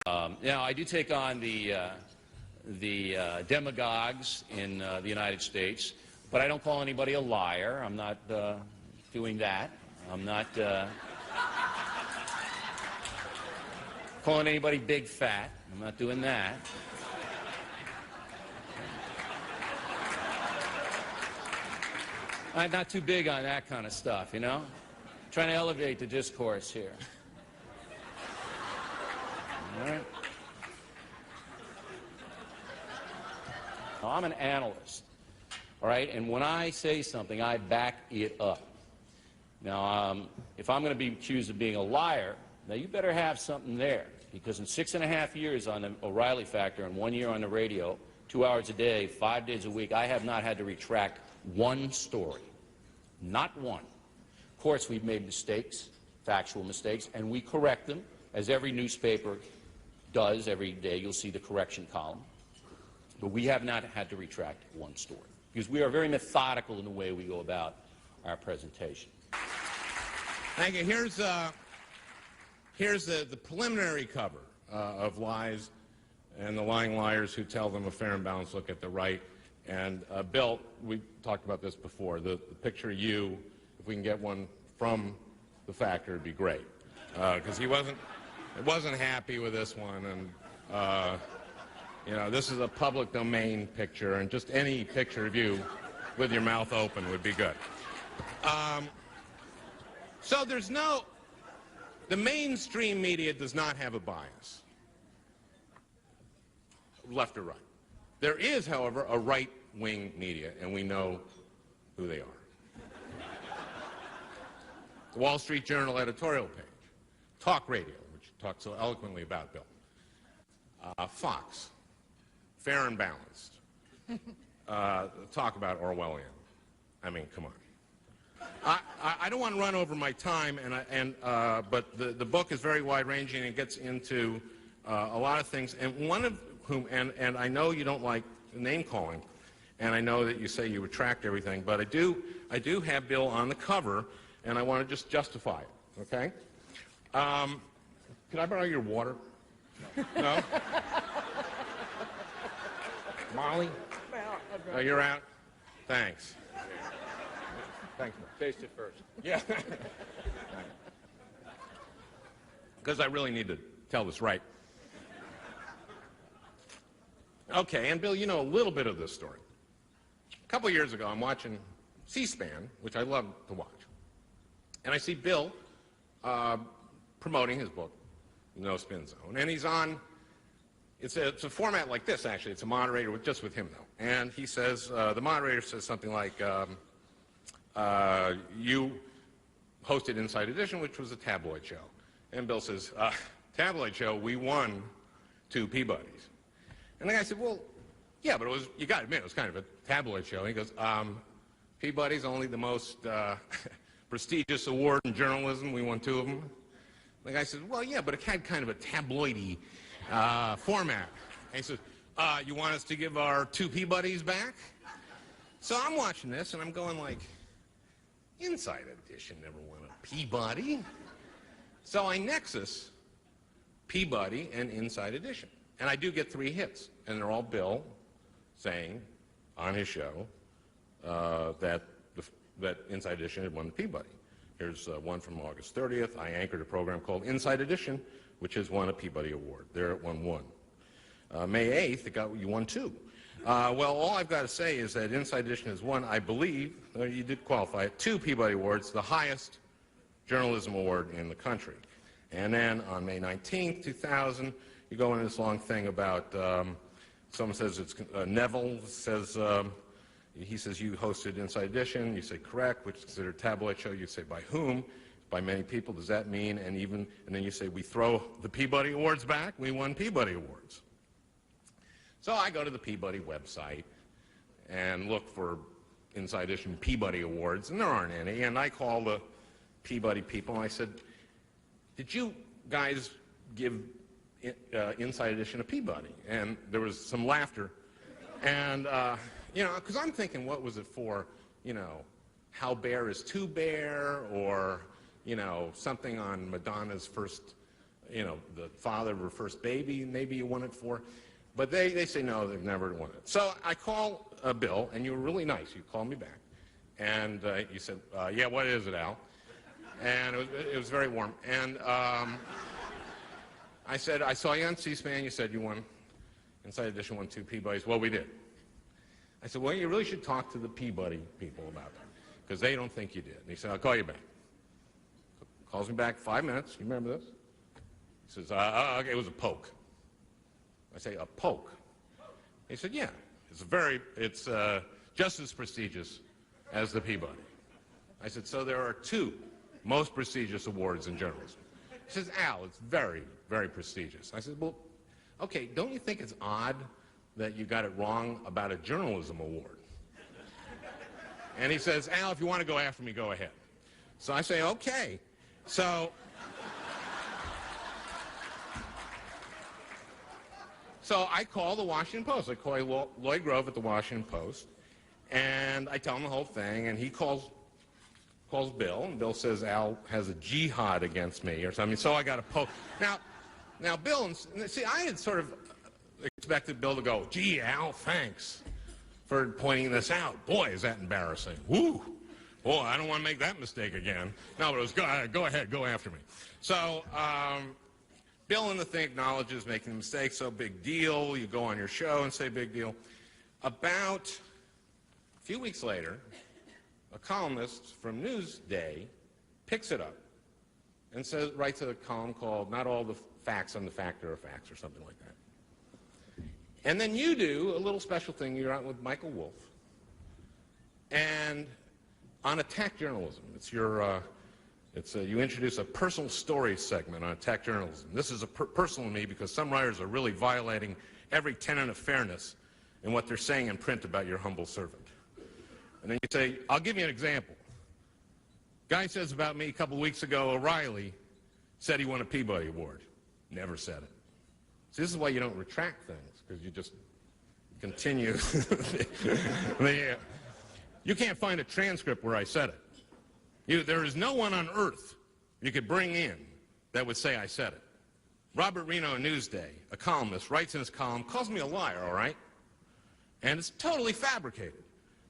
Now, I do take on the demagogues in the United States, but I don't call anybody a liar. I'm not doing that. I'm not calling anybody big fat. I'm not doing that. I'm not too big on that kind of stuff, you know? Trying to elevate the discourse here. All right? I'm an analyst, all right? And when I say something, I back it up. Now, if I'm going to be accused of being a liar, now you better have something there, because in 6.5 years on the O'Reilly Factor and 1 year on the radio, 2 hours a day, 5 days a week, I have not had to retract one story. Not one. Of course, we've made mistakes, factual mistakes, and we correct them, as every newspaper does every day. You'll see the correction column. But we have not had to retract one story, because we are very methodical in the way we go about our presentation. Thank you. Here's the preliminary cover of Lies and the Lying Liars Who Tell Them a Fair and Balanced Look at the Right. And Bill, we talked about this before. The picture of you, if we can get one from the Factor, would be great, because he wasn't happy with this one, and you know, this is a public domain picture, and just any picture of you with your mouth open would be good. So the mainstream media does not have a bias, left or right. There is, however, a right-wing media, and we know who they are. The Wall Street Journal editorial page, Talk Radio, which you talked so eloquently about, Bill, Fox, Fair and Balanced, talk about Orwellian. I mean, come on. I don't want to run over my time, but the book is very wide-ranging and it gets into a lot of things, and one of whom, and I know you don't like name-calling, and I know that you say you retract everything, but I do have Bill on the cover, and I want to just justify it, okay? Can I borrow your water? No? Molly? Oh, you're out? Thanks. Thanks. Taste it first. Yeah. Because I really need to tell this right. Okay, and Bill, you know a little bit of this story. A couple years ago, I'm watching C-SPAN, which I love to watch, and I see Bill promoting his book, No Spin Zone, and he's on. It's a format like this, actually. It's a moderator just with him, though, and he says the moderator says something like, "You hosted Inside Edition, which was a tabloid show," and Bill says, "Tabloid show? We won 2 Peabodys." And the guy said, "Well, yeah, but you got to admit, it was kind of a tabloid show." And he goes, "Peabody's only the most prestigious award in journalism. We won 2 of them." And the guy says, "Well, yeah, but it had kind of a tabloidy format." And he says, "You want us to give our 2 Peabodys back?" So I'm watching this, and I'm going like, Inside Edition never won a Peabody. So I nexus Peabody and Inside Edition. And I do get 3 hits, and they're all Bill saying on his show that Inside Edition had won the Peabody. Here's one from August 30th. I anchored a program called Inside Edition, which has won a Peabody Award. There it won 1. May 8th, you won 2. Well, all I've got to say is that Inside Edition has won, I believe, you did qualify it, 2 Peabody Awards, the highest journalism award in the country. And then on May 19th, 2000, you go into this long thing about, someone says it's, Neville says, he says you hosted Inside Edition, you say correct, which is considered a tabloid show, you say by whom? By many people, does that mean, and then you say we throw the Peabody Awards back, we won Peabody Awards. So I go to the Peabody website and look for Inside Edition Peabody Awards, and there aren't any, and I call the Peabody people, and I said, did you guys give Inside Edition a Peabody? And there was some laughter. And, you know, because I'm thinking, what was it for, you know, How Bare is Too Bare, or, you know, something on Madonna's first the father of her first baby, maybe you won it for. But they say no, they've never won it. So I call Bill, and you were really nice. You called me back. And you said, yeah, what is it, Al? And it was very warm. And I said, I saw you on C-SPAN. You said you won, Inside Edition won 2 Peabodys. Well, we did. I said, well, you really should talk to the Peabody people about that, because they don't think you did. And he said, I'll call you back. Calls me back 5 minutes. You remember this? He says, okay, it was a poke. I say, a poke? He said, yeah. It's just as prestigious as the Peabody. I said, so there are 2 most prestigious awards in journalism. He says, Al, it's very, very prestigious. I said, well, okay, don't you think it's odd that you got it wrong about a journalism award? And he says, Al, if you want to go after me, go ahead. So I say, okay. So I call the Washington Post. I call Lloyd Grove at the Washington Post, and I tell him the whole thing, and he calls Bill, and Bill says Al has a jihad against me or something, so I got to poke. Now, Bill, see, I had sort of expected Bill to go, gee, Al, thanks for pointing this out. Boy, is that embarrassing. Woo! Boy, I don't want to make that mistake again. No, but it was, go ahead, go after me. So Bill in the thing acknowledges making a mistake, so big deal. You go on your show and say big deal. About a few weeks later, a columnist from Newsday picks it up and writes a column called Not All the Facts on the Factor of Facts or something like that. And then you do a little special thing. You're out with Michael Wolff. And on Attack Journalism, you introduce a personal stories segment on Attack Journalism. This is personal to me because some writers are really violating every tenet of fairness in what they're saying in print about your humble servant. And then you say, I'll give you an example. Guy says about me a couple weeks ago, O'Reilly said he won a Peabody Award. Never said it. See, this is why you don't retract things, because you just continue. You can't find a transcript where I said it. There is no one on earth you could bring in that would say I said it. Robert Reno, Newsday, a columnist, writes in his column, calls me a liar, all right? And it's totally fabricated.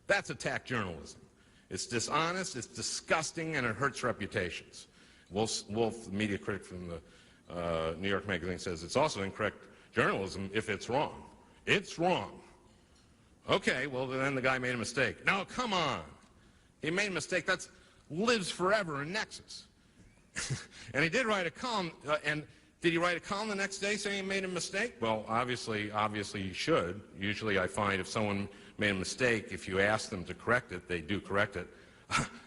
That's Attack Journalism. It's dishonest, it's disgusting, and it hurts reputations. Wolf, the media critic from the New York Magazine, says it's also incorrect journalism if it's wrong. It's wrong. Okay, well, then the guy made a mistake. No, come on. He made a mistake. That lives forever in Nexus. And he did write a column, and did he write a column the next day saying he made a mistake? Well, obviously you should. Usually I find if someone made a mistake, if you ask them to correct it, they do correct it.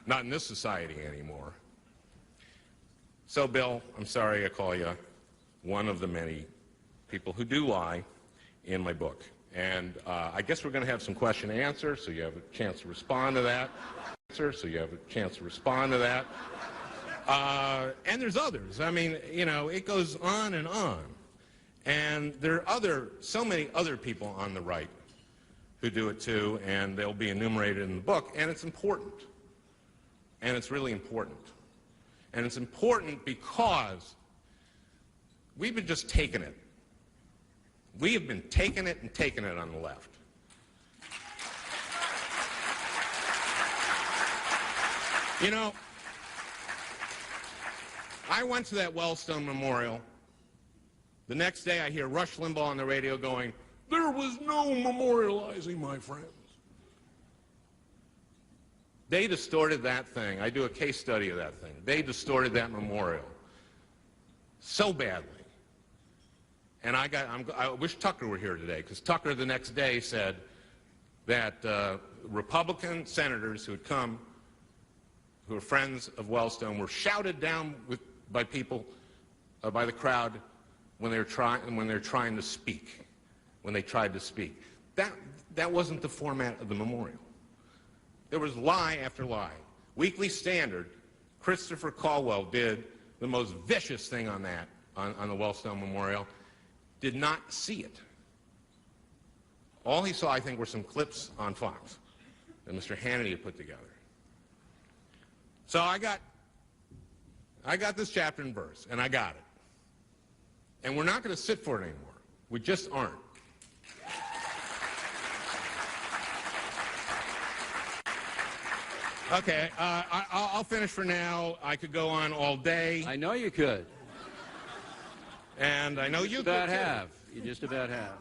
Not in this society anymore. So, Bill, I'm sorry I call you one of the many people who do lie in my book. And I guess we're going to have some question and answer, so you have a chance to respond to that. And there's others. I mean, it goes on. And there are so many other people on the right who do it too, and they'll be enumerated in the book, and it's important. And it's really important. And it's important because we've been just taking it. We have been taking it and taking it on the left. I went to that Wellstone Memorial. The next day I hear Rush Limbaugh on the radio going, "There was no memorializing, my friends." They distorted that thing. I do a case study of that thing. They distorted that memorial so badly. And I wish Tucker were here today, because Tucker the next day said that Republican senators who had come, who were friends of Wellstone, were shouted down by people, by the crowd, when they were trying to speak, when they tried to speak. That wasn't the format of the memorial. There was lie after lie. Weekly Standard, Christopher Caldwell did the most vicious thing on that, on the Wellstone Memorial. Did not see it. All he saw, I think, were some clips on Fox that Mr. Hannity had put together. So I got this chapter and verse, and I got it. And we're not going to sit for it anymore. We just aren't. Okay, I'll finish for now. I could go on all day, I know you could. and I know you could, About too. have. You just about have.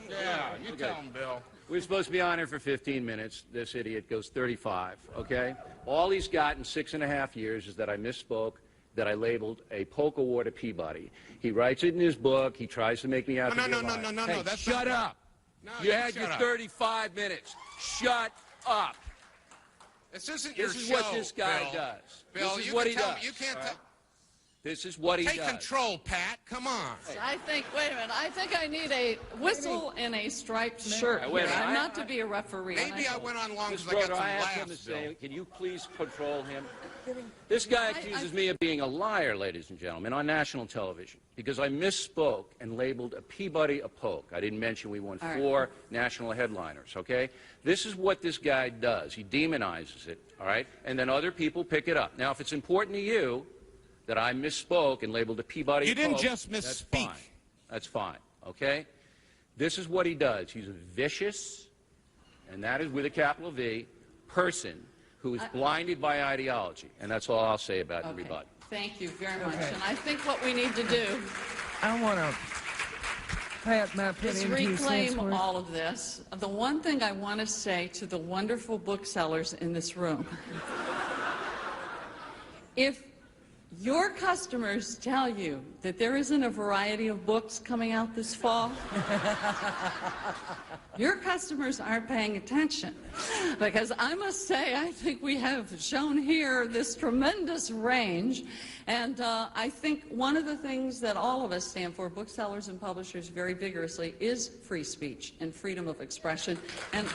Yeah, you tell him, Bill. We're supposed to be on here for 15 minutes. This idiot goes 35, okay? All he's got in 6.5 years is that I misspoke, that I labeled a Polk Award a Peabody. He writes it in his book. He tries to make me out to be a liar. No, Hey, that's shut not- up. No, You had shut your up. 35 minutes. Shut up. This isn't your This is show, what this guy Bill. does. Bill, This is you what can he tell does. me. You can't all right? tell. This is what he Take does. control, Pat. Come on. I think, wait a minute, I think I need a whistle and a striped shirt Wait a here. minute, I'm not to be a referee. Maybe I went on long Ms. because I got Broder, some I asked him to laughs, say, Bill. can you please control him? This guy accuses me of being a liar, ladies and gentlemen, on national television because I misspoke and labeled a Peabody a Polk. I didn't mention we won All right. 4 national headliners, okay? This is what this guy does. He demonizes it, all right? And then other people pick it up. Now, if it's important to you that I misspoke and labeled a Peabody You a didn't Polk, just that's misspeak. fine. That's fine, okay? This is what he does. He's a vicious, and that is with a capital V, person who is blinded by ideology. And that's all I'll say about Okay. rebut. Thank you very much. Okay. And I think what we need to do I want to pat my is penny into reclaim all of this. The one thing I want to say to the wonderful booksellers in this room, if your customers tell you that there isn't a variety of books coming out this fall, your customers aren't paying attention. Because I must say, I think we have shown here this tremendous range. And I think one of the things that all of us stand for, booksellers and publishers very vigorously, is free speech and freedom of expression. And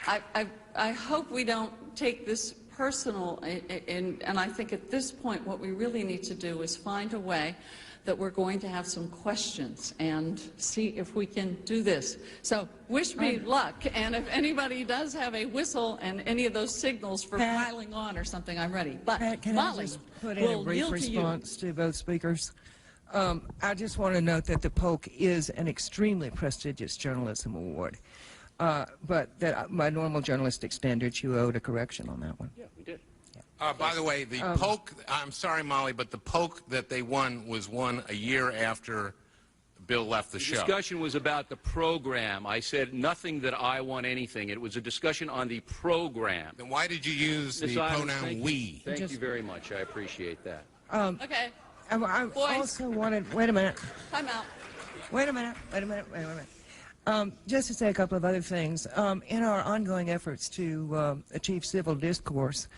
I hope we don't take this personal, and I think at this point what we really need to do is find a way that we're going to have some questions and see if we can do this. So wish me luck, and if anybody does have a whistle and any of those signals for Pat- piling on or something, I'm ready. But Pat, can Molly, I just put in a will brief yield to you. response to both speakers? I just want to note that the Polk is an extremely prestigious journalism award, but that by normal journalistic standards, you owed a correction on that one. Yeah, we did. By the way, the Polk, I'm sorry, Molly, but the Polk that they won was won a year after Bill left the The show. discussion was about the program. I said nothing that I won anything. It was a discussion on the program. Then why did you use Ms. the Ivins, pronoun thank you. we? Thank Just- you very much. I appreciate that. Okay, I Boys. also wanted, wait a minute. time out. Wait a minute. Just to say a couple of other things. In our ongoing efforts to achieve civil discourse,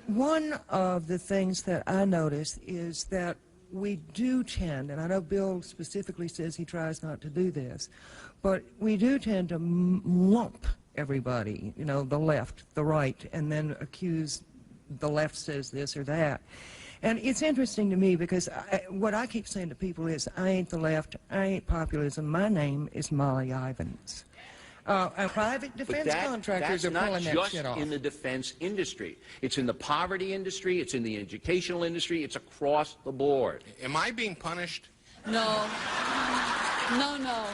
one of the things that I notice is that we do tend, and I know Bill specifically says he tries not to do this, but we do tend to lump everybody, you know, the left, the right, and then accuse the left says this or that. And it's interesting to me because what I keep saying to people is, I ain't the left, I ain't populism, my name is Molly Ivins. And private defense contractors are pulling that shit off. That's not just in the defense industry. It's in the poverty industry, it's in the educational industry, it's across the board. Am I being punished? No. No.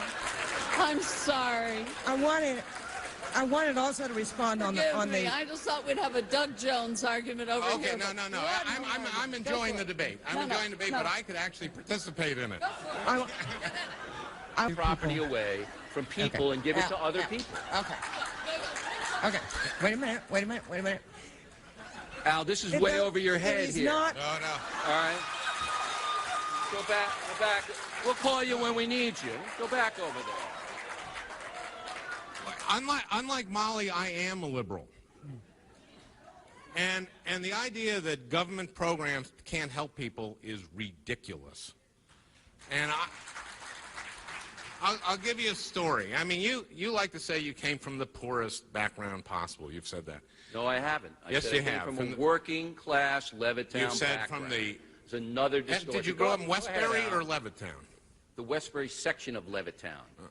I'm sorry. I wanted also to respond on Forgive the me. I just thought we'd have a Doug Jones argument over Okay, here. no. I'm enjoying the debate. I'm enjoying the debate, but I could actually participate in it. Property away from people and give it to other people. Okay. Wait a minute. Al, this is way over your head It is here. not. No. All right? Go back. We'll call you when we need you. Go back over there. Unlike Molly, I am a liberal. And the idea that government programs can't help people is ridiculous. And I'll give you a story. I mean, you like to say you came from the poorest background possible. You've said that. No, I haven't. Yes, said you I came have. From From a the- working class Levittown You said background. from the... It's another discussion. Did you grow up in Go ahead, Westbury Al. or Levittown? the Westbury section of Levittown.